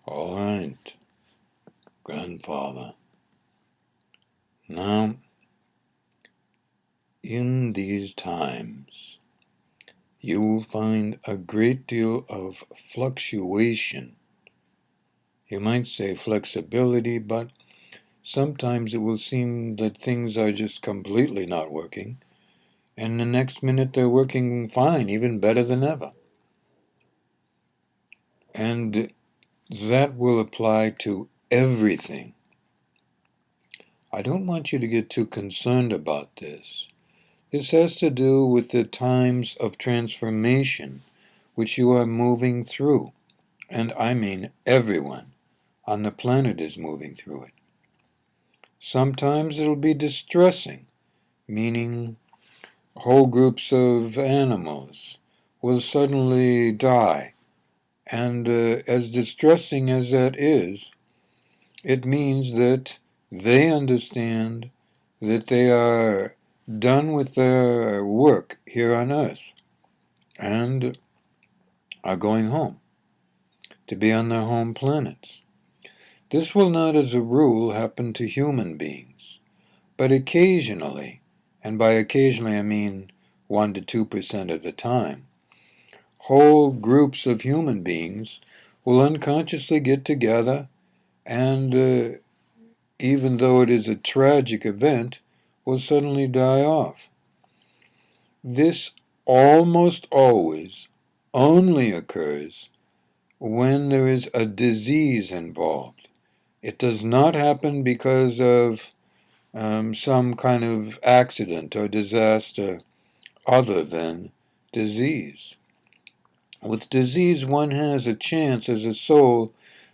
All right, grandfather. Now, in these times, you will find a great deal of fluctuation. You might say flexibility, but sometimes it will seem that things are just completely not working, and the next minute they're working fine, even better than ever. And that will apply to everything. I don't want you to get too concerned about this. This has to do with the times of transformation which you are moving through. And I mean everyone on the planet is moving through it. Sometimes it'll be distressing, meaning whole groups of animals will suddenly die. And as distressing as that is, it means that they understand that they are done with their work here on earth and are going home to be on their home planets. This will not as a rule happen to human beings, but occasionally, and by occasionally I mean 1 to 2% of the time, whole groups of human beings will unconsciously get together and even though it is a tragic event, will suddenly die off. This almost always only occurs when there is a disease involved. It does not happen because of some kind of accident or disaster other than disease. With disease, one has a chance as a soul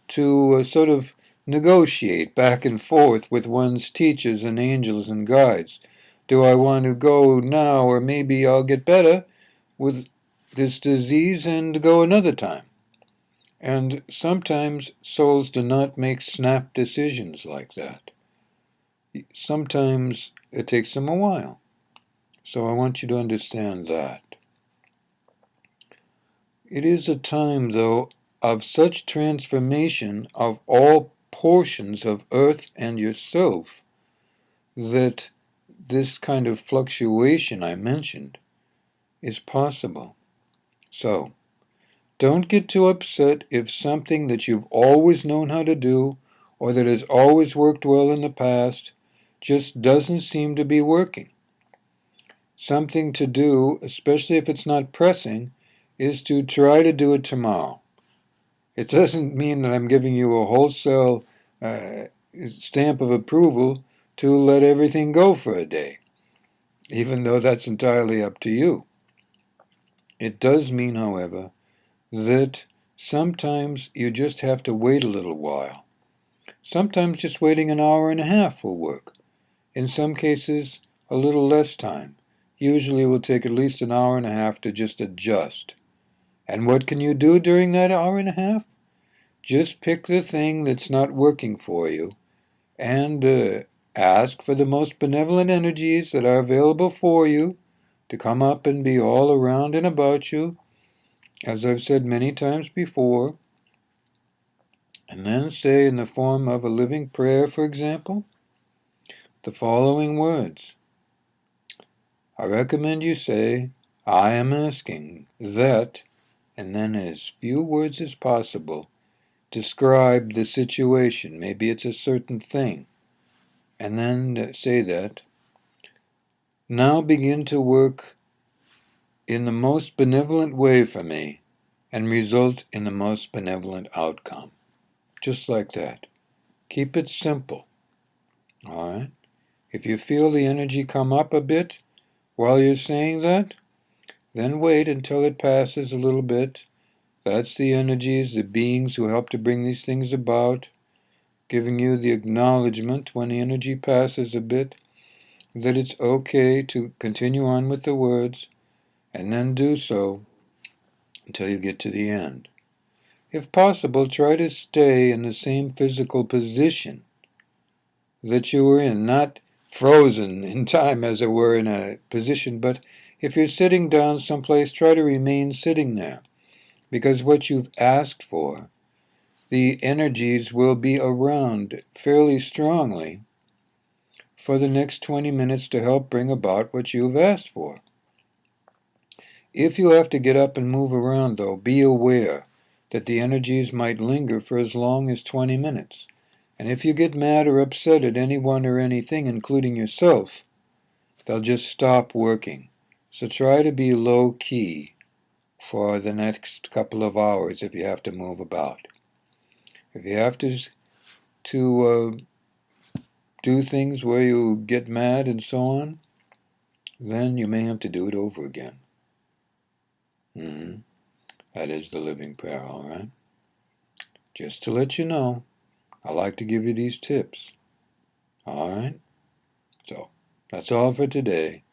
to sort of negotiate back and forth with one's teachers and angels and guides. Do I want to go now, or maybe I'll get better with this disease and go another time? And sometimes souls do not make snap decisions like that. Sometimes it takes them a while. So I want you to understand that. It is a time, though, of such transformation of all portions of earth and yourself that this kind of fluctuation I mentioned is possible. So, don't get too upset if something that you've always known how to do or that has always worked well in the past just doesn't seem to be working. Something to do, especially if it's not pressing, is to try to do it tomorrow. It doesn't mean that I'm giving you a wholesale stamp of approval to let everything go for a day, even though that's entirely up to you. It does mean, however, that sometimes you just have to wait a little while. Sometimes just waiting an hour and a half will work. In some cases, a little less time. Usually it will take at least an hour and a half to just adjust. And what can you do during that hour and a half? Just pick the thing that's not working for you and ask for the most benevolent energies that are available for you to come up and be all around and about you, as I've said many times before. And then say in the form of a living prayer, for example, the following words. I recommend you say, I am asking that, and then as few words as possible, describe the situation. Maybe it's a certain thing. And then say that. Now begin to work in the most benevolent way for me and result in the most benevolent outcome. Just like that. Keep it simple. All right? If you feel the energy come up a bit while you're saying that, then wait until it passes a little bit. That's the energies, the beings who help to bring these things about, giving you the acknowledgement when the energy passes a bit, that it's okay to continue on with the words, and then do so until you get to the end. If possible, try to stay in the same physical position that you were in, not frozen in time, as it were, in a position, but if you're sitting down someplace, try to remain sitting there, because what you've asked for the energies will be around fairly strongly for the next 20 minutes to help bring about what you've asked for. If you have to get up and move around, though, be aware that the energies might linger for as long as 20 minutes. And if you get mad or upset at anyone or anything, including yourself, they'll just stop working. So try to be low-key for the next couple of hours if you have to move about. If you have to do things where you get mad and so on, then you may have to do it over again. That is the living prayer, all right? Just to let you know, I like to give you these tips. All right? So, that's all for today.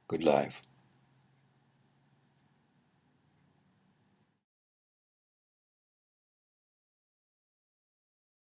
Good life.